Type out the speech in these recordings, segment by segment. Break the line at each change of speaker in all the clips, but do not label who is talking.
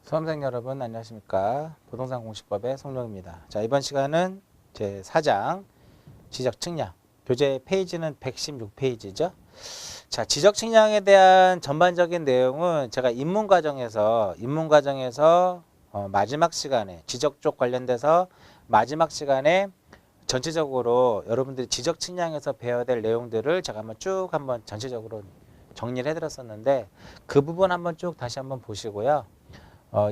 수험생 여러분 안녕하십니까. 부동산 공시법의 송룡입니다. 자, 이번 시간은 제 4장 지적 측량, 교재 페이지는 116페이지죠. 자, 지적 측량에 대한 전반적인 내용은 제가 입문 과정에서 마지막 시간에 지적 쪽 관련돼서 마지막 시간에 전체적으로 여러분들이 지적 측량에서 배워야 될 내용들을 제가 한번 전체적으로 정리를 해드렸었는데 그 부분 한번 쭉 다시 한번 보시고요.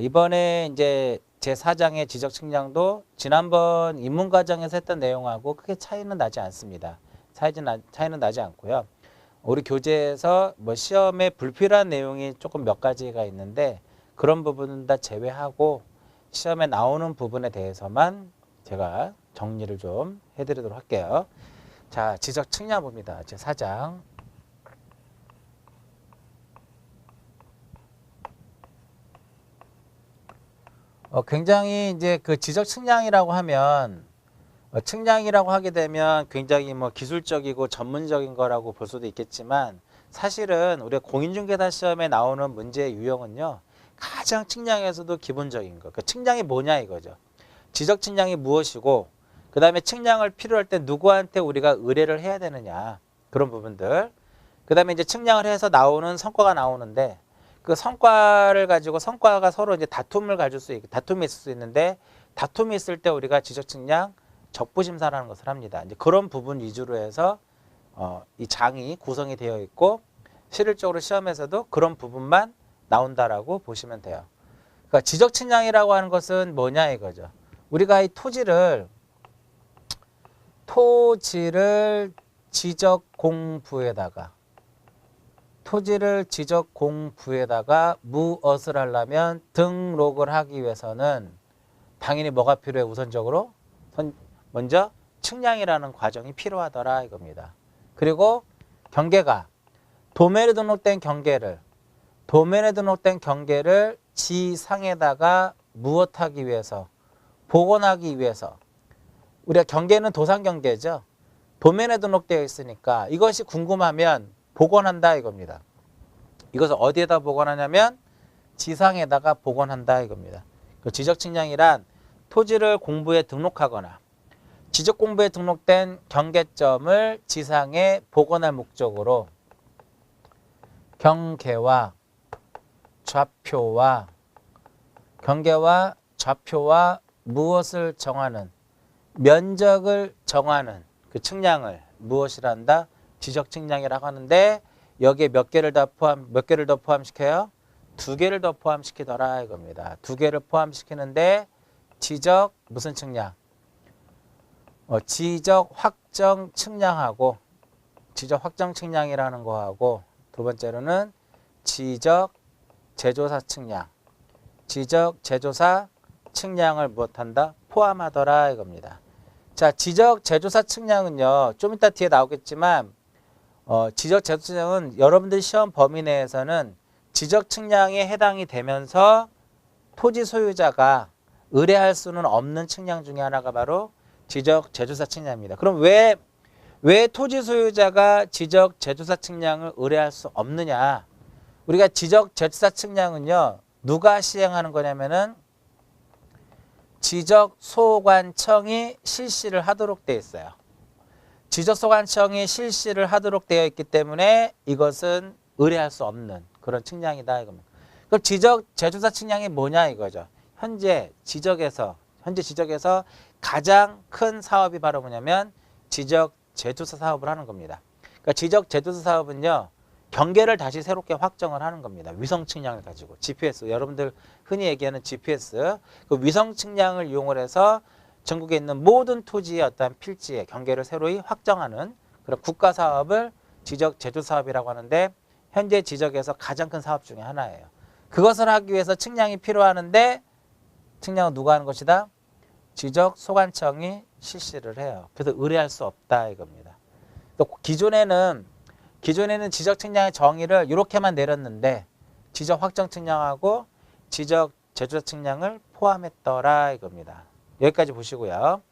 이번에 이제 제 4장의 지적 측량도 지난번 입문 과정에서 했던 내용하고 크게 차이는 나지 않습니다. 차이는 나지 않고요. 우리 교재에서 시험에 불필요한 내용이 조금 몇 가지가 있는데 그런 부분은 다 제외하고 시험에 나오는 부분에 대해서만 제가 정리를 좀 해드리도록 할게요. 자, 지적 측량 봅니다. 제 4장. 굉장히 이제 그 지적 측량이라고 하면 측량이라고 하게 되면 굉장히 기술적이고 전문적인 거라고 볼 수도 있겠지만 사실은 우리가 공인중개사 시험에 나오는 문제의 유형은요 가장 측량에서도 기본적인 거. 그 측량이 뭐냐 이거죠. 지적 측량이 무엇이고 그 다음에 측량을 필요할 때 누구한테 우리가 의뢰를 해야 되느냐 그런 부분들. 그 다음에 이제 측량을 해서 나오는 성과가 나오는데 그 성과를 가지고 성과가 서로 이제 다툼이 있을 수 있는데 다툼이 있을 때 우리가 지적 측량 적부심사라는 것을 합니다. 이제 그런 부분 위주로 해서 이 장이 구성이 되어 있고 실질적으로 시험에서도 그런 부분만 나온다라고 보시면 돼요. 그러니까 지적 측량이라고 하는 것은 뭐냐 이거죠. 우리가 이 토지를 지적 공부에다가 무엇을 하려면 등록을 하기 위해서는 당연히 뭐가 필요해? 우선적으로 먼저 측량이라는 과정이 필요하더라 이겁니다. 그리고 경계가 도면에 등록된 경계를 지상에다가 무엇하기 위해서? 복원하기 위해서. 우리가 경계는 도상 경계죠. 도면에 등록되어 있으니까 이것이 궁금하면 복원한다 이겁니다. 이것을 어디에다 복원하냐면 지상에다가 복원한다 이겁니다. 그 지적 측량이란 토지를 공부에 등록하거나 지적 공부에 등록된 경계점을 지상에 복원할 목적으로 경계와 좌표와 무엇을 정하는 면적을 정하는 그 측량을 무엇이라 한다? 지적 측량이라고 하는데 여기에 몇 개를 더 포함시켜요? 2개를 더 포함시키더라 이겁니다. 2개를 포함시키는데 지적 무슨 측량? 지적 확정 측량하고 지적 확정 측량이라는 거하고 두 번째로는 지적 제조사 측량을 무엇한다? 포함하더라 이겁니다. 자, 지적 제조사 측량은요 좀 이따 뒤에 나오겠지만 지적 제조사 측량은 여러분들 시험 범위 내에서는 지적 측량에 해당이 되면서 토지 소유자가 의뢰할 수는 없는 측량 중에 하나가 바로 지적 제조사 측량입니다. 그럼 왜 토지 소유자가 지적 제조사 측량을 의뢰할 수 없느냐? 우리가 지적 제조사 측량은요 누가 시행하는 거냐면은 지적소관청이 실시를 하도록 되어 있어요. 지적소관청이 실시를 하도록 되어 있기 때문에 이것은 의뢰할 수 없는 그런 측량이다 이겁니다. 그럼 지적 제조사 측량이 뭐냐 이거죠. 현재 지적에서 가장 큰 사업이 바로 뭐냐면 지적 제조사 사업을 하는 겁니다. 그러니까 지적 제조사 사업은요. 경계를 다시 새롭게 확정을 하는 겁니다. 위성 측량을 가지고 GPS, 여러분들 흔히 얘기하는 GPS, 그 위성 측량을 이용을 해서 전국에 있는 모든 토지의 어떤 필지의 경계를 새로이 확정하는 그런 국가 사업을 지적 제조 사업이라고 하는데 현재 지적에서 가장 큰 사업 중에 하나예요. 그것을 하기 위해서 측량이 필요하는데 측량은 누가 하는 것이다? 지적 소관청이 실시를 해요. 그래서 의뢰할 수 없다 이겁니다. 또 기존에는 지적 측량의 정의를 이렇게만 내렸는데 지적 확정 측량하고 지적 제조사 측량을 포함했더라 이겁니다. 여기까지 보시고요.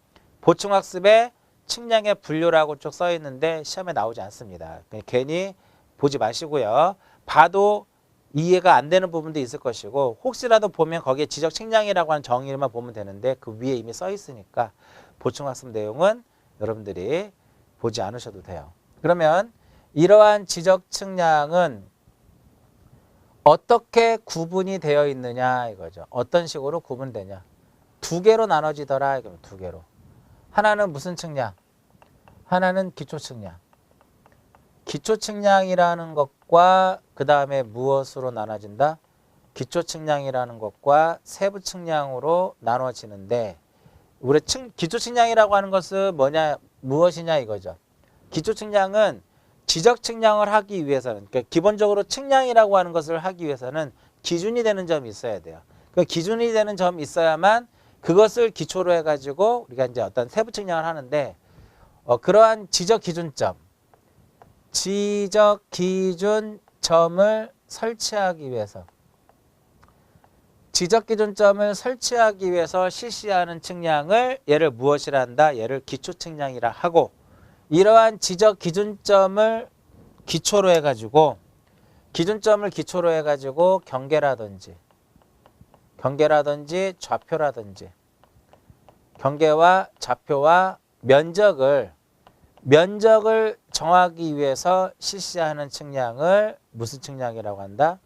보충학습에 측량의 분류라고 쭉 써 있는데 시험에 나오지 않습니다. 괜히 보지 마시고요. 봐도 이해가 안 되는 부분도 있을 것이고 혹시라도 보면 거기에 지적 측량이라고 하는 정의만 보면 되는데 그 위에 이미 써 있으니까 보충학습 내용은 여러분들이 보지 않으셔도 돼요. 그러면 이러한 지적 측량은 어떻게 구분이 되어 있느냐 이거죠. 어떤 식으로 구분되냐. 두 개로 나눠지더라 이거면 두 개로. 하나는 무슨 측량? 하나는 기초 측량. 기초 측량이라는 것과 그 다음에 무엇으로 나눠진다? 기초 측량이라는 것과 세부 측량으로 나눠지는데 우리 기초 측량이라고 하는 것은 무엇이냐 이거죠. 기초 측량은 지적 측량을 하기 위해서는 그러니까 기본적으로 측량이라고 하는 것을 하기 위해서는 기준이 되는 점이 있어야 돼요. 그 기준이 되는 점이 있어야만 그것을 기초로 해가지고 우리가 이제 어떤 세부 측량을 하는데 그러한 지적 기준점을 설치하기 위해서 실시하는 측량을 얘를 무엇이라 한다? 얘를 기초 측량이라 하고 이러한 지적 기준점을 기초로 해가지고 경계라든지 좌표라든지 경계와 좌표와 면적을 정하기 위해서 실시하는 측량을 무슨 측량이라고 한다?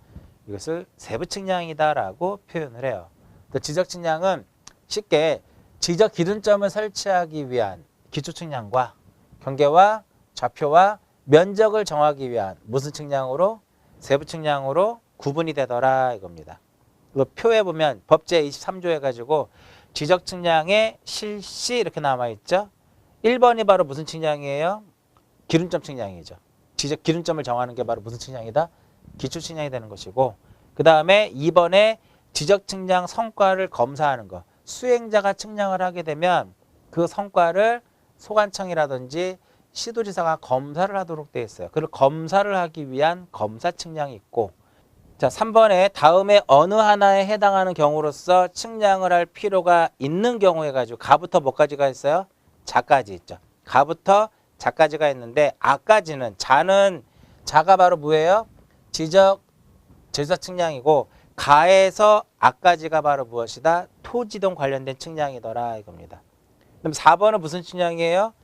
이것을 세부 측량이다라고 표현을 해요. 또 지적 측량은 쉽게 지적 기준점을 설치하기 위한 기초 측량과 경계와 좌표와 면적을 정하기 위한 무슨 측량으로? 세부 측량으로 구분이 되더라 이겁니다. 그 표에 보면 법제 23조 해가지고 지적 측량의 실시 이렇게 남아있죠. 1번이 바로 무슨 측량이에요? 기준점 측량이죠. 지적 기준점을 정하는 게 바로 무슨 측량이다? 기초 측량이 되는 것이고 그 다음에 2번에 지적 측량 성과를 검사하는 것. 수행자가 측량을 하게 되면 그 성과를 소관청이라든지 시도지사가 검사를 하도록 되어 있어요. 그걸 검사를 하기 위한 검사 측량이 있고 자 3번에 다음에 어느 하나에 해당하는 경우로서 측량을 할 필요가 있는 경우에 가지고 가부터 뭐까지가 있어요? 자까지 있죠. 가부터 자까지가 있는데 아까지는 자가 바로 뭐예요? 지적 측량이고 가에서 아까지가 바로 무엇이다? 토지동 관련된 측량이더라 이겁니다. 그럼 4번은 무슨 측량이에요?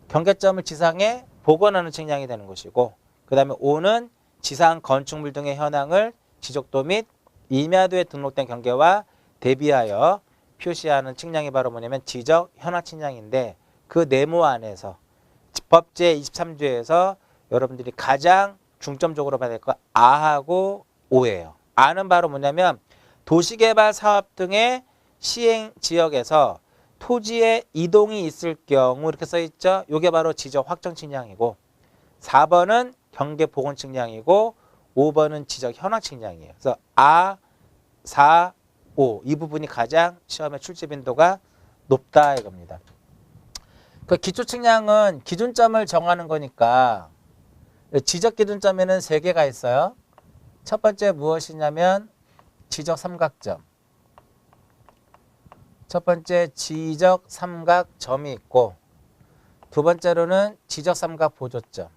경계점을 지상에 복원하는 측량이 되는 것이고 그 다음에 5는 지상 건축물 등의 현황을 지적도 및 임야도에 등록된 경계와 대비하여 표시하는 측량이 바로 뭐냐면 지적 현황 측량인데 그 네모 안에서 법제 23조에서 여러분들이 가장 중점적으로 봐야 될 거 아하고 오예요. 아는 바로 뭐냐면 도시개발 사업 등의 시행 지역에서 토지의 이동이 있을 경우 이렇게 써 있죠. 이게 바로 지적 확정 측량이고 4번은 경계 복원 측량이고 5번은 지적 현황 측량이에요. 그래서 4, 5 이 부분이 가장 시험의 출제 빈도가 높다 이겁니다. 그 기초 측량은 기준점을 정하는 거니까 지적 기준점에는 3개가 있어요. 첫 번째 무엇이냐면 지적 삼각점. 첫 번째 지적 삼각점이 있고 두 번째로는 지적 삼각 보조점.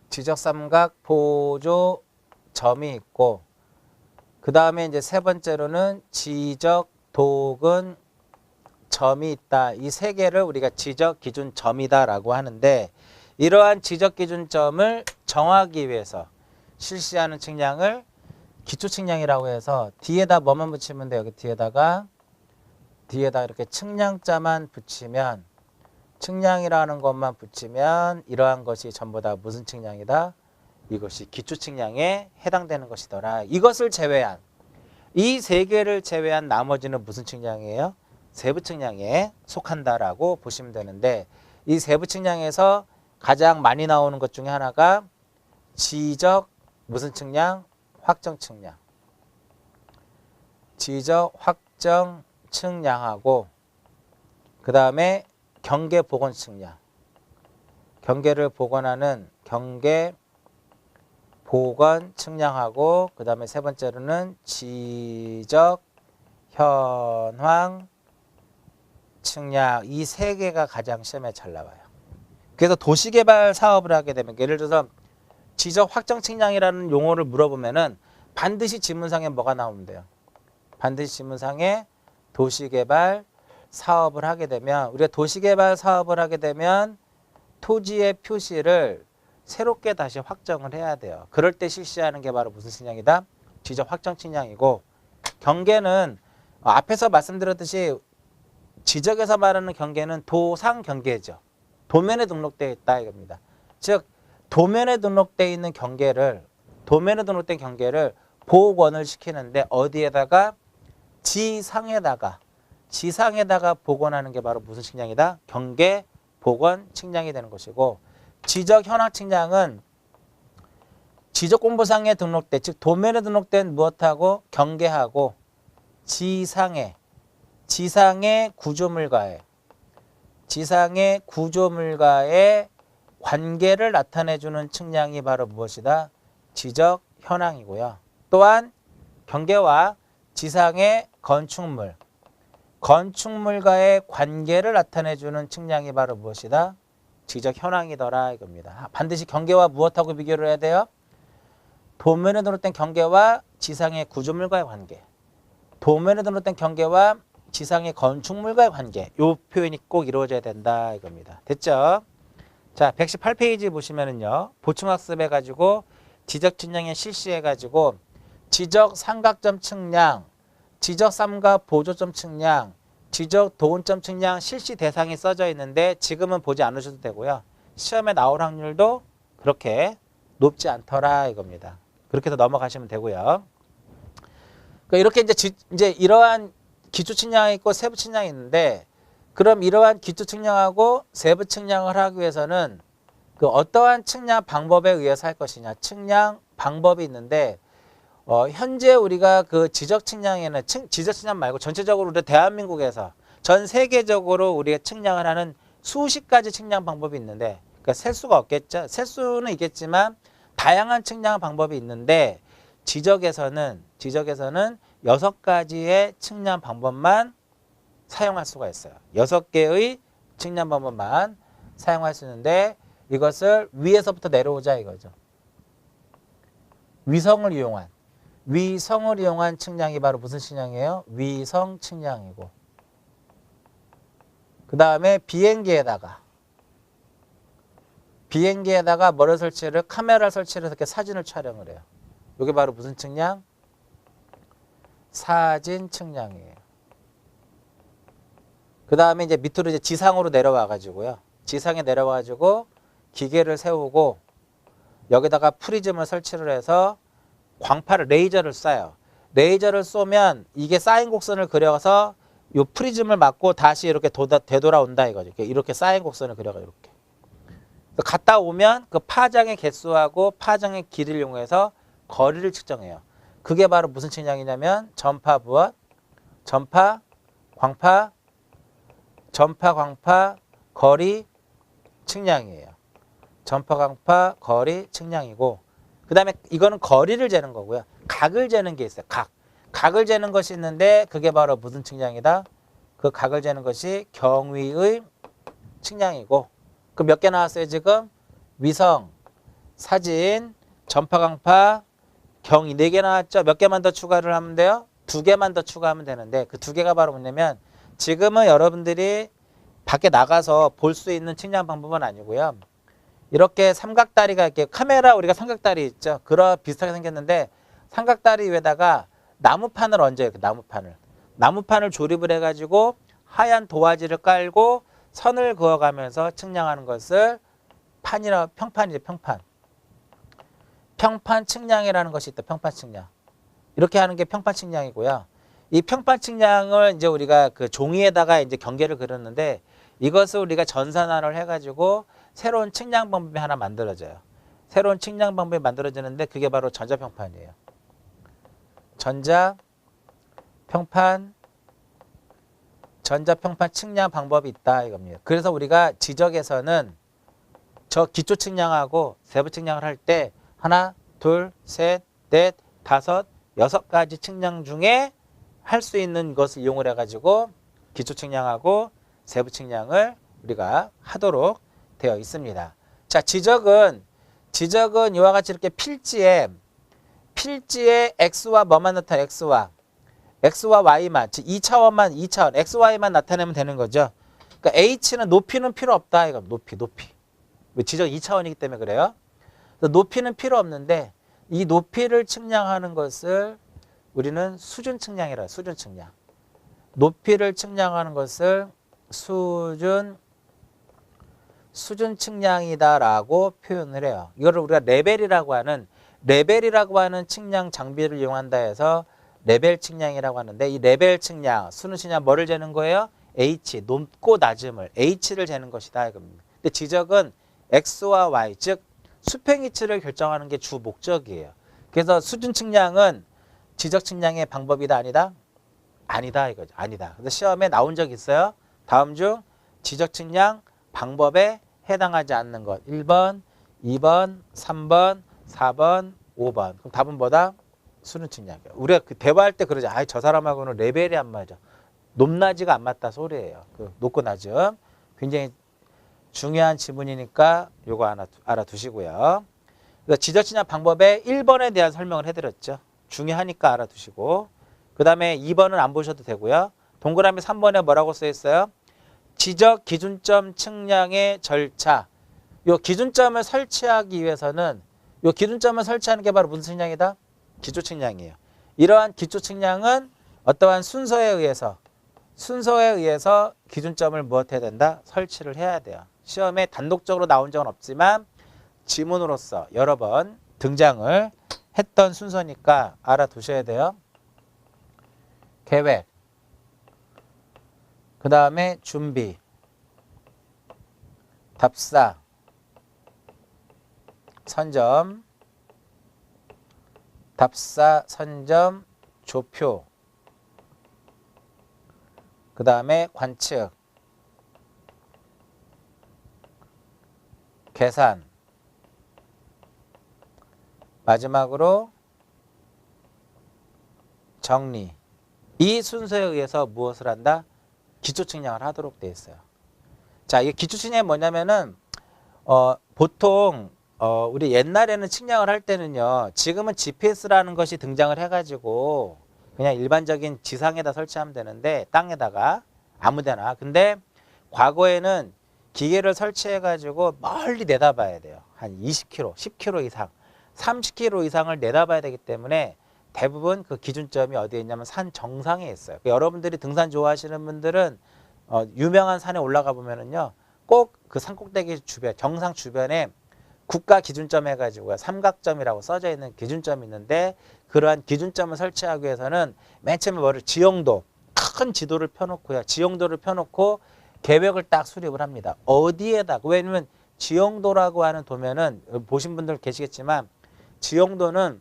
지적 삼각 보조점이 있고 그 다음에 이제 세 번째로는 지적 도근 점이 있다. 이 3개를 우리가 지적 기준점이다라고 하는데 이러한 지적 기준점을 정하기 위해서 실시하는 측량을 기초 측량이라고 해서 뒤에다 뭐만 붙이면 돼요. 여기 뒤에다 이렇게 측량자만 붙이면 측량이라는 것만 붙이면 이러한 것이 전부 다 무슨 측량이다? 이것이 기초 측량에 해당되는 것이더라. 이것을 제외한 이 3개를 제외한 나머지는 무슨 측량이에요? 세부 측량에 속한다라고 보시면 되는데 이 세부 측량에서 가장 많이 나오는 것 중에 하나가 지적 무슨 측량? 확정 측량. 지적 확정 측량하고 그 다음에 경계 복원 측량. 경계를 복원하는 경계 복원 측량하고 그 다음에 세 번째로는 지적 현황 측량. 이 3개가 가장 시험에 잘 나와요. 그래서 도시개발 사업을 하게 되면 예를 들어서 지적 확정 측량이라는 용어를 물어보면은 반드시 지문상에 뭐가 나오면 돼요. 반드시 지문상에 도시개발 사업을 하게 되면 우리가 도시개발 사업을 하게 되면 토지의 표시를 새롭게 다시 확정을 해야 돼요. 그럴 때 실시하는 게 바로 무슨 측량이다? 지적 확정 측량이고 경계는 앞에서 말씀드렸듯이 지적에서 말하는 경계는 도상 경계죠. 도면에 등록되어 있다 이겁니다. 즉 도면에 등록되어 있는 경계를 도면에 등록된 경계를 복원을 시키는데 어디에다가 지상에다가 복원하는 게 바로 무슨 측량이다? 경계 복원 측량이 되는 것이고 지적 현황 측량은 지적 공부상에 등록된 즉 도면에 등록된 무엇하고 경계하고 지상의 구조물과의 관계를 나타내주는 측량이 바로 무엇이다? 지적 현황이고요. 또한 경계와 지상의 건축물과의 관계를 나타내주는 측량이 바로 무엇이다? 지적 현황이더라 이겁니다. 반드시 경계와 무엇하고 비교를 해야 돼요? 도면에 등록된 경계와 지상의 구조물과의 관계. 도면에 등록된 경계와 지상의 건축물과의 관계. 이 표현이 꼭 이루어져야 된다 이겁니다. 됐죠? 자, 118페이지 보시면은요. 보충학습 해가지고 지적 측량에 실시해가지고 지적 삼각점 측량, 지적 삼각 보조점 측량, 지적 도운점 측량 실시 대상이 써져 있는데 지금은 보지 않으셔도 되고요. 시험에 나올 확률도 그렇게 높지 않더라 이겁니다. 그렇게 해서 넘어가시면 되고요. 그러니까 이렇게 이제 이러한 기초 측량이 있고 세부 측량이 있는데 그럼 이러한 기초 측량하고 세부 측량을 하기 위해서는 그 어떠한 측량 방법에 의해서 할 것이냐 측량 방법이 있는데 현재 우리가 그 지적 측량에는 지적 측량 말고 전체적으로 우리 대한민국에서 전 세계적으로 우리가 측량을 하는 수십 가지 측량 방법이 있는데 그러니까 셀 수가 없겠죠. 셀 수는 있겠지만 다양한 측량 방법이 있는데 지적에서는 6가지의 측량 방법만 사용할 수가 있어요. 6개의 측량 방법만 사용할 수 있는데 이것을 위에서부터 내려오자 이거죠. 위성을 이용한 측량이 바로 무슨 측량이에요? 위성 측량이고 그 다음에 비행기에다가 뭐를 설치를 카메라 설치를 해서 이렇게 사진을 촬영을 해요. 이게 바로 무슨 측량? 사진 측량이에요. 그 다음에 이제 밑으로 이제 지상으로 내려와 가지고요. 지상에 내려와 가지고 기계를 세우고 여기다가 프리즘을 설치를 해서 광파를 레이저를 쏴요. 레이저를 쏘면 이게 쌓인 곡선을 그려서 이 프리즘을 맞고 다시 이렇게 되돌아온다 이거죠. 이렇게 쌓인 곡선을 그려가 이렇게. 갔다 오면 그 파장의 개수하고 파장의 길이를 이용해서 거리를 측정해요. 그게 바로 무슨 측량이냐면 전파, 광파, 거리 측량이에요. 전파, 광파, 거리 측량이고 그 다음에 이거는 거리를 재는 거고요. 각을 재는 게 있어요. 각을 재는 것이 있는데 그게 바로 무슨 측량이다? 그 각을 재는 것이 경위의 측량이고 그 몇 개 나왔어요 지금? 위성, 사진, 전파, 광파, 경위 4개 나왔죠? 몇 개만 더 추가를 하면 돼요? 2개만 더 추가하면 되는데 그 2개가 바로 뭐냐면 지금은 여러분들이 밖에 나가서 볼 수 있는 측량 방법은 아니고요. 이렇게 삼각다리가 이렇게 카메라 우리가 삼각다리 있죠? 그런 비슷하게 생겼는데 삼각다리 위에다가 나무판을 얹어요. 나무판을 조립을 해가지고 하얀 도화지를 깔고 선을 그어가면서 측량하는 것을 평판이죠. 평판 측량이라는 것이 있다. 평판 측량. 이렇게 하는 게 평판 측량이고요. 이 평판 측량을 이제 우리가 그 종이에다가 이제 경계를 그렸는데 이것을 우리가 전산화를 해가지고 새로운 측량 방법이 하나 만들어져요. 새로운 측량 방법이 만들어지는데 그게 바로 전자평판이에요. 전자평판 측량 방법이 있다 이겁니다. 그래서 우리가 지적에서는 저 기초 측량하고 세부 측량을 할 때 하나, 둘, 셋, 넷, 다섯, 6가지 측량 중에 할 수 있는 것을 이용을 해가지고 기초 측량하고 세부 측량을 우리가 하도록 되어 있습니다. 자, 지적은 이와 같이 이렇게 필지에 x와 뭐만 나타나? x와 y만, 2차원만, 2차원, xy만 나타내면 되는 거죠. 그러니까 h는 높이는 필요 없다. 이거 높이. 지적 2차원이기 때문에 그래요. 높이는 필요 없는데 이 높이를 측량하는 것을 우리는 수준 측량이라 해요. 수준 측량. 높이를 측량하는 것을 수준 측량이다라고 표현을 해요. 이거를 우리가 레벨이라고 하는 측량 장비를 이용한다 해서 레벨 측량이라고 하는데, 이 레벨 측량, 수는 측량 뭐를 재는 거예요? H, 높고 낮음을 H를 재는 것이다 이겁니다. 근데 지적은 X와 Y, 즉 수평이치를 결정하는 게 주 목적이에요. 그래서 수준 측량은 지적 측량의 방법이다 아니다? 아니다 이거죠. 아니다. 그래서 시험에 나온 적 있어요. 다음 중 지적 측량 방법에 해당하지 않는 것. 1번, 2번, 3번, 4번, 5번. 그럼 답은 뭐다? 수능 측량이에요. 우리가 그 대화할 때 그러죠. 아, 저 사람하고는 레벨이 안 맞아. 높낮이가 안 맞다 소리예요. 그 높고 낮음. 굉장히 중요한 지문이니까 요거 알아두시고요. 그래서 지적 측량 방법의 1번에 대한 설명을 해드렸죠. 중요하니까 알아두시고. 그 다음에 2번은 안 보셔도 되고요. 동그라미 3번에 뭐라고 써 있어요? 지적 기준점 측량의 절차. 요 기준점을 설치하기 위해서는 요 기준점을 설치하는 게 바로 무슨 측량이다? 기초 측량이에요. 이러한 기초 측량은 어떠한 순서에 의해서 기준점을 무엇해야 된다? 설치를 해야 돼요. 시험에 단독적으로 나온 적은 없지만 지문으로서 여러 번 등장을 했던 순서니까 알아두셔야 돼요. 계획, 그 다음에 준비, 답사, 선점, 답사, 선점, 조표, 그 다음에 관측, 계산, 마지막으로 정리. 이 순서에 의해서 무엇을 한다? 기초 측량을 하도록 되어 있어요. 자, 이 기초 측량이 뭐냐면은 보통 우리 옛날에는 측량을 할 때는요. 지금은 GPS라는 것이 등장을 해가지고 그냥 일반적인 지상에다 설치하면 되는데, 땅에다가 아무데나. 근데 과거에는 기계를 설치해가지고 멀리 내다봐야 돼요. 한 20km, 10km 이상, 30km 이상을 내다봐야 되기 때문에 대부분 그 기준점이 어디에 있냐면 산 정상에 있어요. 그러니까 여러분들이 등산 좋아하시는 분들은 유명한 산에 올라가 보면은요, 꼭 그 산꼭대기 주변, 정상 주변에 국가 기준점 해가지고요, 삼각점이라고 써져 있는 기준점이 있는데, 그러한 기준점을 설치하기 위해서는 맨 처음에 뭐를 지형도, 큰 지도를 펴놓고요, 지형도를 펴놓고 계획을 딱 수립을 합니다. 어디에다가, 왜냐면 지형도라고 하는 도면은 보신 분들 계시겠지만, 지형도는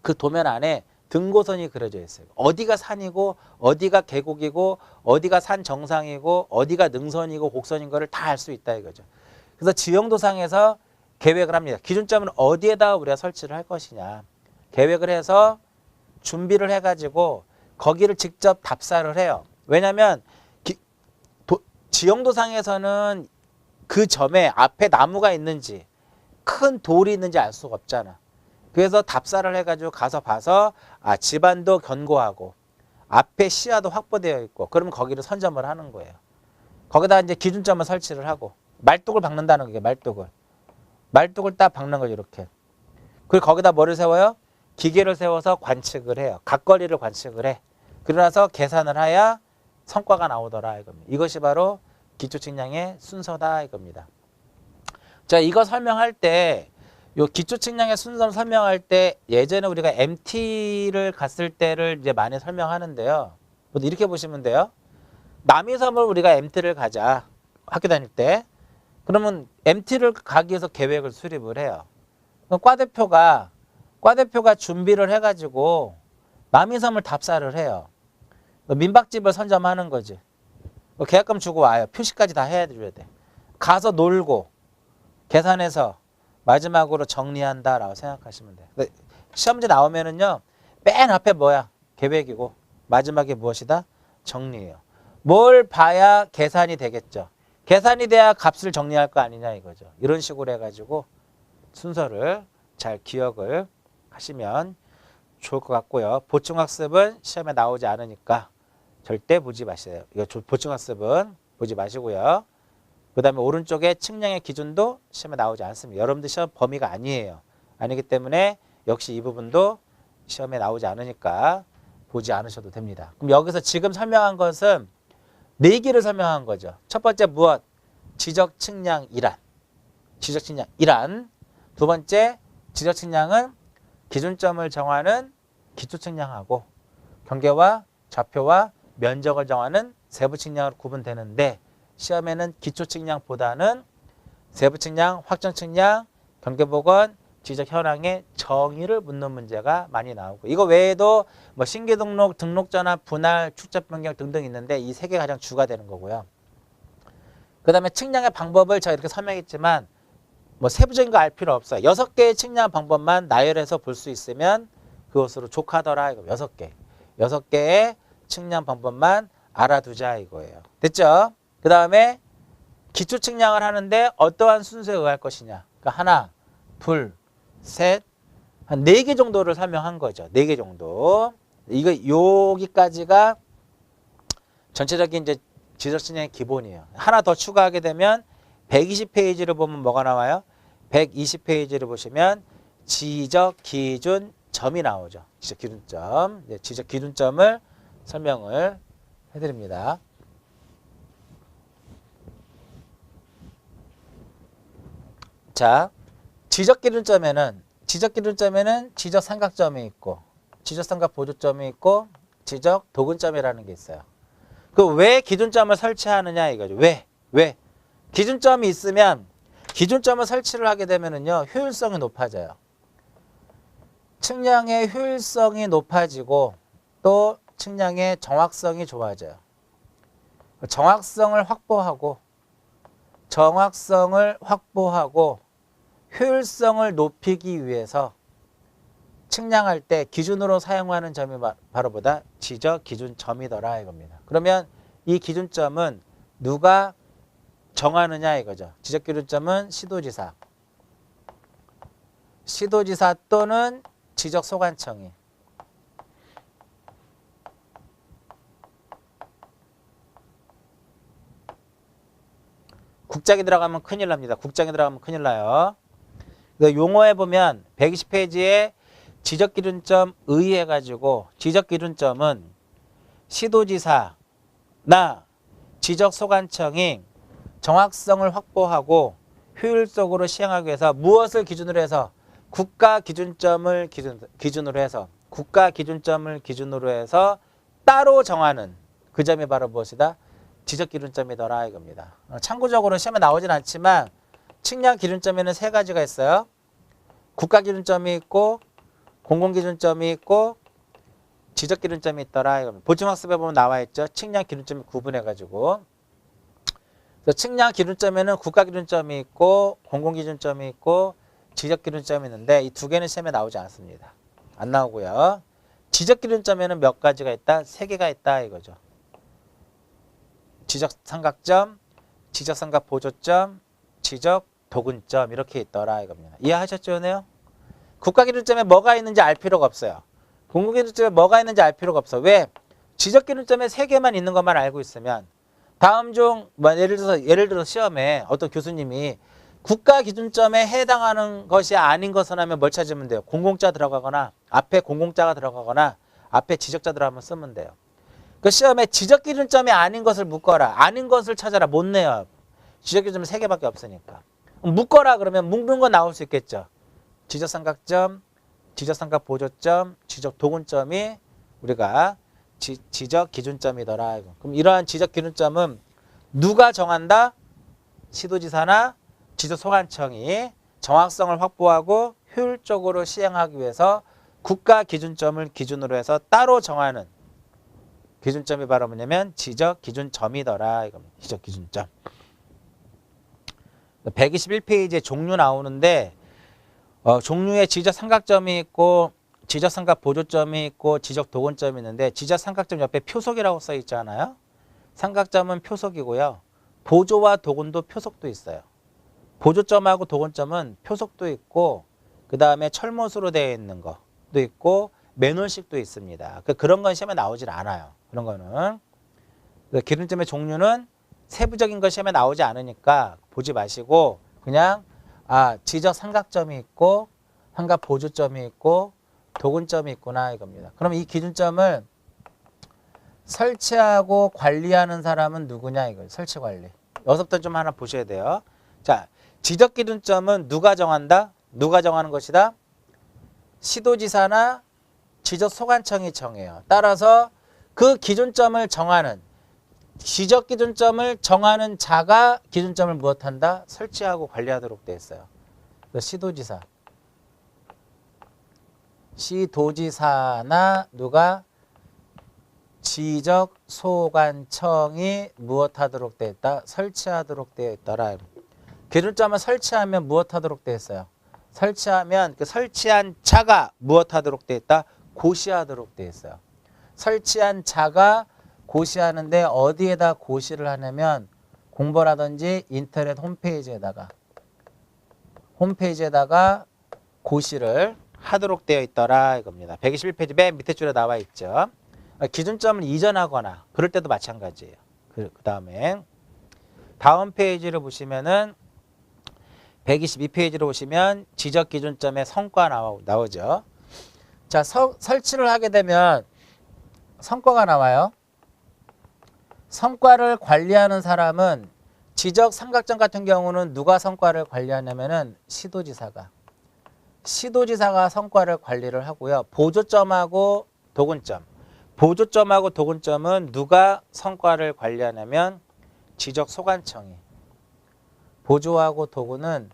그 도면 안에 등고선이 그려져 있어요. 어디가 산이고 어디가 계곡이고 어디가 산 정상이고 어디가 능선이고 곡선인 거를 다 알 수 있다 이거죠. 그래서 지형도상에서 계획을 합니다. 기준점은 어디에다가 우리가 설치를 할 것이냐. 계획을 해서 준비를 해가지고 거기를 직접 답사를 해요. 왜냐하면 지형도상에서는 그 점에 앞에 나무가 있는지 큰 돌이 있는지 알 수가 없잖아. 그래서 답사를 해가지고 가서 봐서 집안도 견고하고 앞에 시야도 확보되어 있고, 그러면 거기를 선점을 하는 거예요. 거기다 이제 기준점을 설치를 하고 말뚝을 박는다는 거예요. 말뚝을 딱 박는 거죠. 이렇게. 그리고 거기다 뭐를 세워요? 기계를 세워서 관측을 해요. 각거리를 관측을 해. 그러고 나서 계산을 해야 성과가 나오더라 이겁니다. 이것이 바로 기초 측량의 순서다 이겁니다. 자, 이거 설명할 때, 요 기초 측량의 순서를 설명할 때 예전에 우리가 MT를 갔을 때를 이제 많이 설명하는데요. 이렇게 보시면 돼요. 남이섬을 우리가 MT를 가자. 학교 다닐 때. 그러면 MT를 가기 위해서 계획을 수립을 해요. 그럼 과대표가 준비를 해가지고 남이섬을 답사를 해요. 민박집을 선점하는 거지. 계약금 주고 와요. 표시까지 다 해줘야 돼. 가서 놀고 계산해서 마지막으로 정리한다라고 생각하시면 돼요. 시험지 나오면은요, 맨 앞에 뭐야? 계획이고 마지막에 무엇이다? 정리예요. 뭘 봐야 계산이 되겠죠? 계산이 돼야 값을 정리할 거 아니냐 이거죠. 이런 식으로 해가지고 순서를 잘 기억을 하시면 좋을 것 같고요. 보충학습은 시험에 나오지 않으니까 절대 보지 마세요. 이거 보충학습은 보지 마시고요. 그 다음에 오른쪽에 측량의 기준도 시험에 나오지 않습니다. 여러분들 시험 범위가 아니에요. 아니기 때문에 역시 이 부분도 시험에 나오지 않으니까 보지 않으셔도 됩니다. 그럼 여기서 지금 설명한 것은 4개를 설명한 거죠. 첫 번째 무엇? 지적 측량 이란. 지적 측량 이란. 두 번째 지적 측량은 기준점을 정하는 기초 측량하고 경계와 좌표와 면적을 정하는 세부 측량으로 구분되는데 시험에는 기초 측량보다는 세부 측량, 확정 측량, 경계복원, 지적 현황의 정의를 묻는 문제가 많이 나오고 이거 외에도 뭐 신규 등록, 등록 전환, 분할, 축적 변경 등등 있는데 이 3개 가장 주가 되는 거고요. 그 다음에 측량의 방법을 제가 이렇게 설명했지만 뭐 세부적인 거 알 필요 없어요. 6개의 측량 방법만 나열해서 볼 수 있으면 그것으로 족하더라 이거 6개. 6개의 측량 방법만 알아두자 이거예요. 됐죠? 그 다음에 기초 측량을 하는데 어떠한 순서에 의할 것이냐. 그러니까 하나, 둘, 셋, 한 4개 정도를 설명한 거죠. 4개 정도. 이거 여기까지가 전체적인 이제 지적 측량의 기본이에요. 하나 더 추가하게 되면 120페이지를 보면 뭐가 나와요? 120페이지를 보시면 지적 기준 점이 나오죠. 지적 기준점. 네, 지적 기준점을 설명을 해드립니다. 자, 지적 기준점에는 지적 삼각점이 있고 지적 삼각 보조점이 있고 지적 도근점이라는 게 있어요. 그 왜 기준점을 설치하느냐 이거죠. 왜? 기준점이 있으면 기준점을 설치를 하게 되면은요 효율성이 높아져요. 측량의 효율성이 높아지고 또 측량의 정확성이 좋아져요. 정확성을 확보하고 효율성을 높이기 위해서 측량할 때 기준으로 사용하는 점이 바로 보다 지적 기준점이더라 이겁니다. 그러면 이 기준점은 누가 정하느냐 이거죠. 지적 기준점은 시도지사 또는 지적 소관청이 국장이 들어가면 큰일 납니다. 국장이 들어가면 큰일 나요. 용어에 보면 120페이지에 지적기준점 의의해가지고 지적기준점은 시도지사나 지적소관청이 정확성을 확보하고 효율적으로 시행하기 위해서 무엇을 기준으로 해서 국가기준점을 기준으로 해서 따로 정하는 그 점이 바로 무엇이다? 지적기준점이더라 이겁니다. 참고적으로 시험에 나오진 않지만 측량 기준점에는 3가지가 있어요. 국가기준점이 있고 공공기준점이 있고 지적기준점이 있더라 이겁니다. 보충학습에 보면 나와 있죠. 측량 기준점이 구분해가지고 측량 기준점에는 국가기준점이 있고 공공기준점이 있고 지적기준점이 있는데 이 2개는 시험에 나오지 않습니다. 안 나오고요. 지적기준점에는 몇 가지가 있다? 3개가 있다 이거죠. 지적삼각점, 지적삼각보조점, 지적도근점 이렇게 있더라 이겁니다. 이해하셨죠? 오네요? 국가기준점에 뭐가 있는지 알 필요가 없어요. 공공기준점에 뭐가 있는지 알 필요가 없어. 왜? 지적기준점에 3개만 있는 것만 알고 있으면 다음 중 예를 들어서 시험에 어떤 교수님이 국가기준점에 해당하는 것이 아닌 것을 하면 뭘 찾으면 돼요? 공공자 들어가거나 앞에 공공자가 들어가거나 앞에 지적자 들어가면 쓰면 돼요. 그 시험에 지적기준점이 아닌 것을 묶어라. 아닌 것을 찾아라. 못 내요. 지적기준점이 3개밖에 없으니까. 묶어라 그러면 묶는 건 나올 수 있겠죠. 지적삼각점, 지적삼각보조점, 지적도근점이 우리가 지적기준점이더라. 그럼 이러한 지적기준점은 누가 정한다? 시도지사나 지적소관청이 정확성을 확보하고 효율적으로 시행하기 위해서 국가기준점을 기준으로 해서 따로 정하는 기준점이 바로 뭐냐면 지적기준점이더라. 이겁니다. 지적기준점. 121페이지에 종류 나오는데 종류에 지적삼각점이 있고 지적삼각보조점이 있고 지적도근점이 있는데 지적삼각점 옆에 표속이라고 써 있잖아요. 삼각점은 표속이고요. 보조와 도군도 표속도 있어요. 보조점하고 도군점은 표속도 있고 그 다음에 철못으로 되어 있는 것도 있고 맨홀식도 있습니다. 그런 건 시험에 나오질 않아요. 그런 거는. 기준점의 종류는 세부적인 것 시험에 나오지 않으니까 보지 마시고 그냥 지적 삼각점이 있고 삼각 보조점이 있고 도군점이 있구나 이겁니다. 그럼 이 기준점을 설치하고 관리하는 사람은 누구냐 이거예요. 설치 관리. 여기서부터 좀 하나 보셔야 돼요. 자, 지적 기준점은 누가 정한다? 누가 정하는 것이다? 시도지사나 지적소관청이 정해요. 따라서 그 기준점을 정하는 지적 기준점을 정하는 자가 기준점을 무엇한다? 설치하고 관리하도록 되어 있어요. 시도지사. 시도지사나 누가 지적소관청이 무엇하도록 되어 있다? 설치하도록 되어 있더라. 기준점을 설치하면 무엇하도록 되어 있어요? 설치하면 그 설치한 자가 무엇하도록 되어 있다? 고시하도록 되어 있어요. 설치한 자가 고시하는데 어디에다 고시를 하냐면 공보라든지 인터넷 홈페이지에다가 고시를 하도록 되어 있더라 이겁니다. 121페이지 맨 밑에 줄에 나와 있죠. 기준점을 이전하거나 그럴 때도 마찬가지예요. 그 다음에 다음 페이지를 보시면은 122페이지로 보시면 지적 기준점의 성과 나오죠. 자, 설치를 하게 되면 성과가 나와요. 성과를 관리하는 사람은 지적 삼각점 같은 경우는 누가 성과를 관리하냐면은 시도지사가 성과를 관리를 하고요. 보조점하고 도군점은 누가 성과를 관리하냐면 지적소관청이. 보조하고 도구는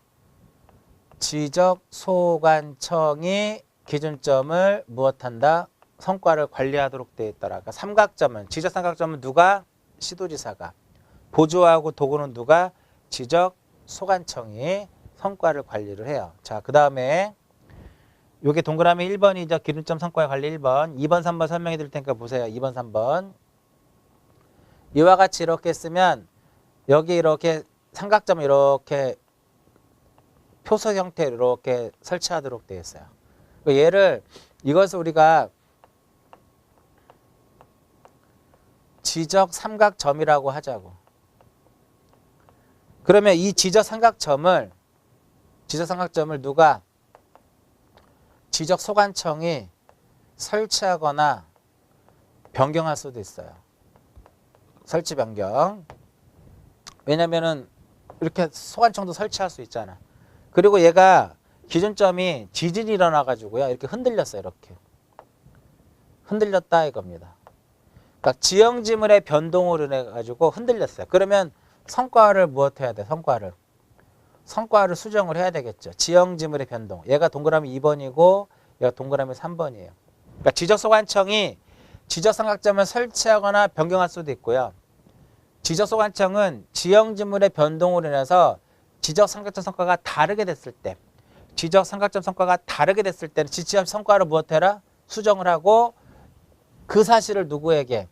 지적소관청이 기준점을 무엇한다? 성과를 관리하도록 되어 있더라. 그러니까 지적삼각점은 누가? 시도지사가. 보조하고 도구는 누가? 지적소관청이 성과를 관리를 해요. 자, 그 다음에 요게 동그라미 1번이죠. 기준점 성과 관리 1번. 2번, 3번 설명해 드릴 테니까 보세요. 2번, 3번. 이와 같이 이렇게 쓰면 여기 이렇게 삼각점을 이렇게 표석 형태로 이렇게 설치하도록 되어 있어요. 이것을 우리가 지적 삼각점이라고 하자고. 그러면 이 지적 삼각점을 누가? 지적 소관청이 설치하거나 변경할 수도 있어요. 설치 변경. 왜냐면은 이렇게 소관청도 설치할 수 있잖아. 그리고 얘가 기준점이 지진이 일어나가지고요. 이렇게 흔들렸어요. 이렇게. 흔들렸다 이겁니다. 그러니까 지형지물의 변동으로 인해가지고 흔들렸어요. 그러면 성과를 무엇 해야 돼? 성과를 수정을 해야 되겠죠. 지형지물의 변동. 얘가 동그라미 2번이고 얘가 동그라미 3번이에요. 그러니까 지적소관청이 지적삼각점을 설치하거나 변경할 수도 있고요. 지적소관청은 지형지물의 변동으로 인해서 지적삼각점 성과가 다르게 됐을 때 때는 지적 성과를 무엇해라? 수정을 하고 그 사실을 누구에게?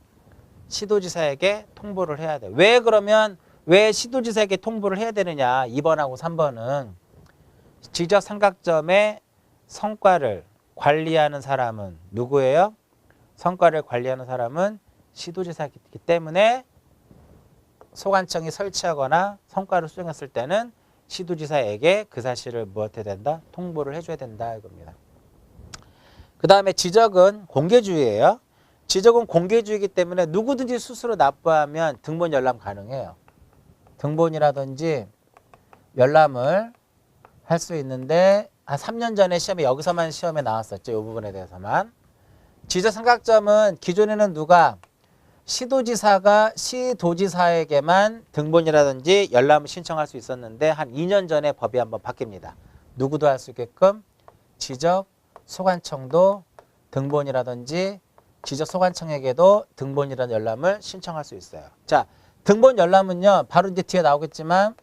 시도지사에게 통보를 해야 돼. 왜 시도지사에게 통보를 해야 되느냐? 2번하고 3번은 지적 삼각점의 성과를 관리하는 사람은 누구예요? 성과를 관리하는 사람은 시도지사이기 때문에 소관청이 설치하거나 성과를 수정했을 때는 시도지사에게 그 사실을 무엇해야 된다? 통보를 해줘야 된다 이겁니다. 그 다음에 지적은 공개주의예요. 지적은 공개주의이기 때문에 누구든지 스스로 납부하면 등본 열람 가능해요. 등본이라든지 열람을 할 수 있는데 한 3년 전에 여기서만 시험에 나왔었죠. 이 부분에 대해서만. 지적삼각점은 기존에는 누가? 시도지사가 시도지사에게만 등본이라든지 열람을 신청할 수 있었는데 한 2년 전에 법이 한번 바뀝니다. 누구도 할 수 있게끔 지적소관청도 등본이라든지 지적소관청에게도 등본이라는 열람을 신청할 수 있어요. 자, 등본 열람은요. 바로 이제 뒤에 나오겠지만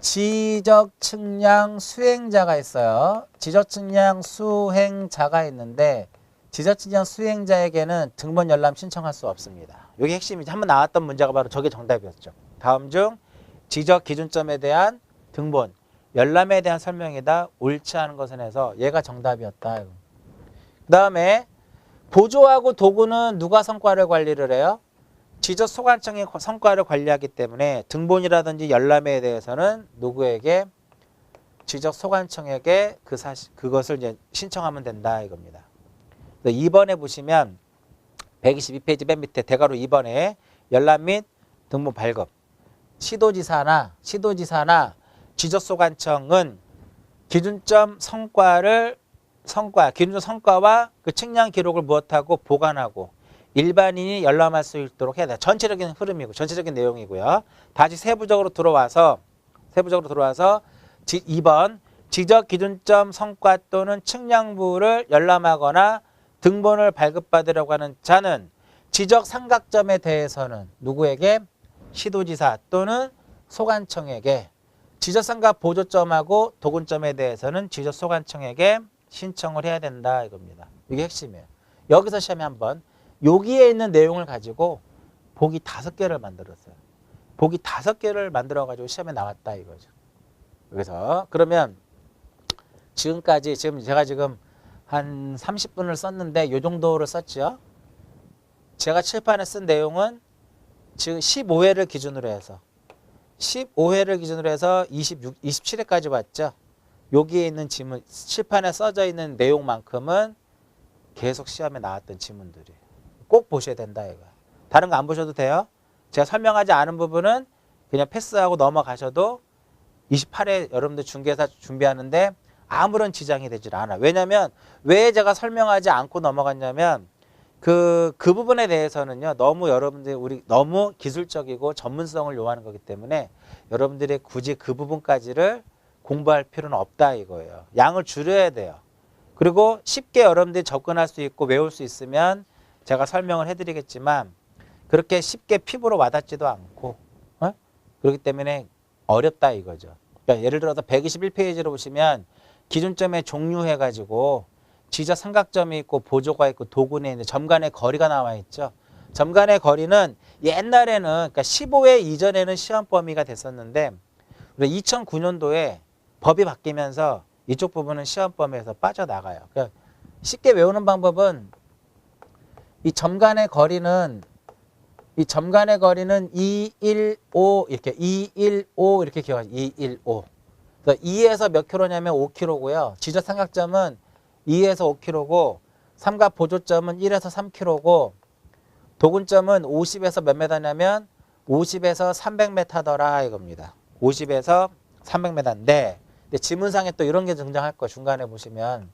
지적측량 수행자가 있어요. 지적측량 수행자가 있는데 지적측량 수행자에게는 등본 열람 신청할 수 없습니다. 이게 핵심이죠. 한번 나왔던 문제가 바로 저게 정답이었죠. 다음 중 지적 기준점에 대한 등본, 열람에 대한 설명이다. 옳지 않은 것은 해서 얘가 정답이었다. 그 다음에 보조하고 도구는 누가 성과를 관리를 해요? 지적 소관청이 성과를 관리하기 때문에 등본이라든지 열람에 대해서는 누구에게? 지적 소관청에게 그것을 이제 신청하면 된다 이겁니다. 2번에 보시면 122페이지 맨 밑에 대괄호 2번에 열람 및 등본 발급. 시도지사나 지적소관청은 기준점 기준점 성과와 그 측량 기록을 무엇하고 보관하고 일반인이 열람할 수 있도록 해야 돼. 전체적인 흐름이고 전체적인 내용이고요. 다시 세부적으로 들어와서 2번 지적 기준점 성과 또는 측량부를 열람하거나 등본을 발급받으려고 하는 자는 지적 삼각점에 대해서는 누구에게? 시도지사 또는 소관청에게, 지적삼각 보조점하고 도군점에 대해서는 지적소관청에게 신청을 해야 된다 이겁니다. 이게 핵심이에요. 여기서 시험에 한번 여기에 있는 내용을 가지고 보기 5개를 만들었어요. 보기 5개를 만들어가지고 시험에 나왔다 이거죠. 그래서 그러면 지금까지 제가 지금 한 30분을 썼는데 이 정도를 썼죠. 제가 칠판에 쓴 내용은 지금 15회를 기준으로 해서 27회까지 봤죠. 여기에 있는 지문, 칠판에 써져 있는 내용만큼은 계속 시험에 나왔던 지문들이에요. 꼭 보셔야 된다 이거. 다른 거 안 보셔도 돼요. 제가 설명하지 않은 부분은 그냥 패스하고 넘어가셔도 28회 여러분들 중개사 준비하는데 아무런 지장이 되질 않아. 왜냐면 왜 제가 설명하지 않고 넘어갔냐면 그 부분에 대해서는요, 너무 여러분들이 너무 기술적이고 전문성을 요하는 거기 때문에 여러분들이 굳이 그 부분까지를 공부할 필요는 없다 이거예요. 양을 줄여야 돼요. 그리고 쉽게 여러분들이 접근할 수 있고 외울 수 있으면 제가 설명을 해드리겠지만 그렇게 쉽게 피부로 와닿지도 않고 그렇기 때문에 어렵다 이거죠. 그러니까 예를 들어서 121페이지로 보시면 기준점의 종류 해가지고 지적 삼각점이 있고 보조가 있고 도군에 있는 점 간의 거리가 나와 있죠. 점 간의 거리는 옛날에는 그러니까 15회 이전에는 시험 범위가 됐었는데 2009년도에 법이 바뀌면서 이쪽 부분은 시험 범위에서 빠져나가요. 그러니까 쉽게 외우는 방법은 이 점 간의 거리는 215 이렇게 215 이렇게 기억하죠. 215. 그래서 2에서 몇 킬로냐면 5킬로고요. 지적 삼각점은 2에서 5킬로고 삼각 보조점은 1에서 3킬로고 도군점은 50에서 몇 메다냐면 50에서 300m더라 이겁니다. 50에서 300m인데 근데 지문상에 또 이런 게 등장할 거예요. 중간에 보시면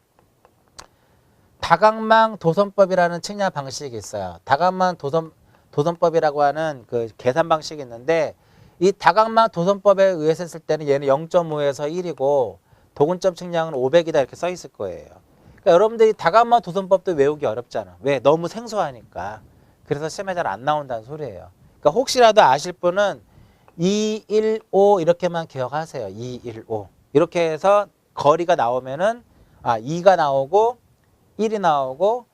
다각망 도선법이라는 측량 방식이 있어요. 다각망 도선법이라고 하는 그 계산 방식이 있는데 이 다각망 도선법에 의해서 했을 때는 얘는 0.5에서 1이고 도군점 측량은 500이다 이렇게 써 있을 거예요. 그러니까 여러분들이 다각망 도선법도 외우기 어렵잖아. 왜? 너무 생소하니까. 그래서 시험에 잘 안 나온다는 소리예요. 그러니까 혹시라도 아실 분은 215 이렇게만 기억하세요. 215 이렇게 해서 거리가 나오면은 2가 나오고 1이 나오고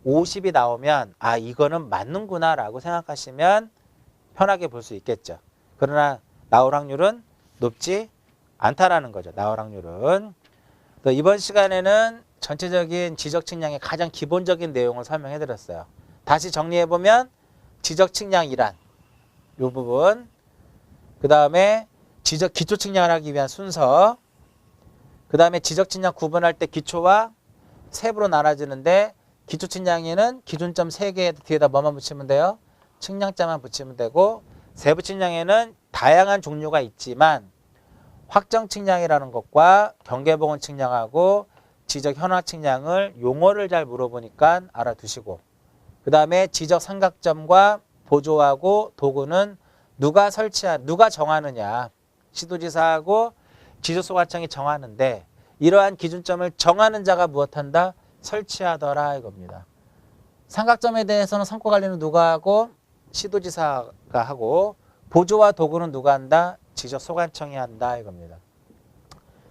50이 나오면 이거는 맞는구나 라고 생각하시면 편하게 볼 수 있겠죠. 그러나 나올 확률은 높지 않다라는 거죠. 나올 확률은. 또 이번 시간에는 전체적인 지적 측량의 가장 기본적인 내용을 설명해 드렸어요. 다시 정리해 보면 지적 측량이란 이 부분, 그 다음에 지적 기초 측량을 하기 위한 순서, 그 다음에 지적 측량 구분할 때 기초와 세부로 나눠지는데 기초 측량에는 기준점 3개 뒤에다 뭐만 붙이면 돼요? 측량자만 붙이면 되고 세부 측량에는 다양한 종류가 있지만 확정 측량이라는 것과 경계보건 측량하고 지적 현황 측량을 용어를 잘 물어보니까 알아두시고 그 다음에 지적 삼각점과 보조하고 도구는 누가 정하느냐. 시도지사하고 지적소관청이 정하는데 이러한 기준점을 정하는 자가 무엇한다? 설치하더라 이겁니다. 삼각점에 대해서는 성과관리는 누가 하고? 시도지사가 하고 보조와 도구는 누가 한다? 지적소관청이 한다 이겁니다.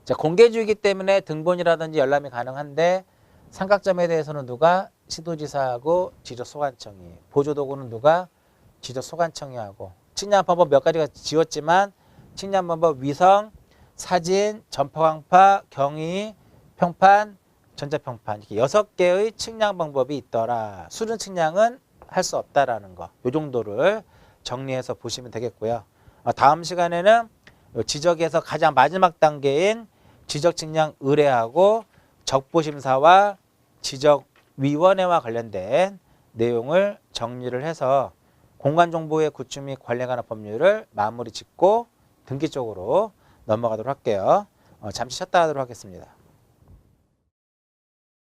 자, 공개주의이기 때문에 등본이라든지 열람이 가능한데 삼각점에 대해서는 누가? 시도지사하고 지적소관청이. 보조도구는 누가? 지적소관청이 하고 측량 방법 몇 가지가 지웠지만 측량 방법 위성, 사진, 전파광파, 경위, 평판, 전자평판 이렇게 6개의 측량 방법이 있더라. 수능 측량은 할 수 없다라는 거. 이 정도를 정리해서 보시면 되겠고요. 다음 시간에는 지적에서 가장 마지막 단계인 지적 측량 의뢰하고 적보심사와 지적위원회와 관련된 내용을 정리를 해서 공간정보의 구축 및 관리에 관한 법률을 마무리 짓고 등기 쪽으로 넘어가도록 할게요. 잠시 쉬었다 하도록 하겠습니다.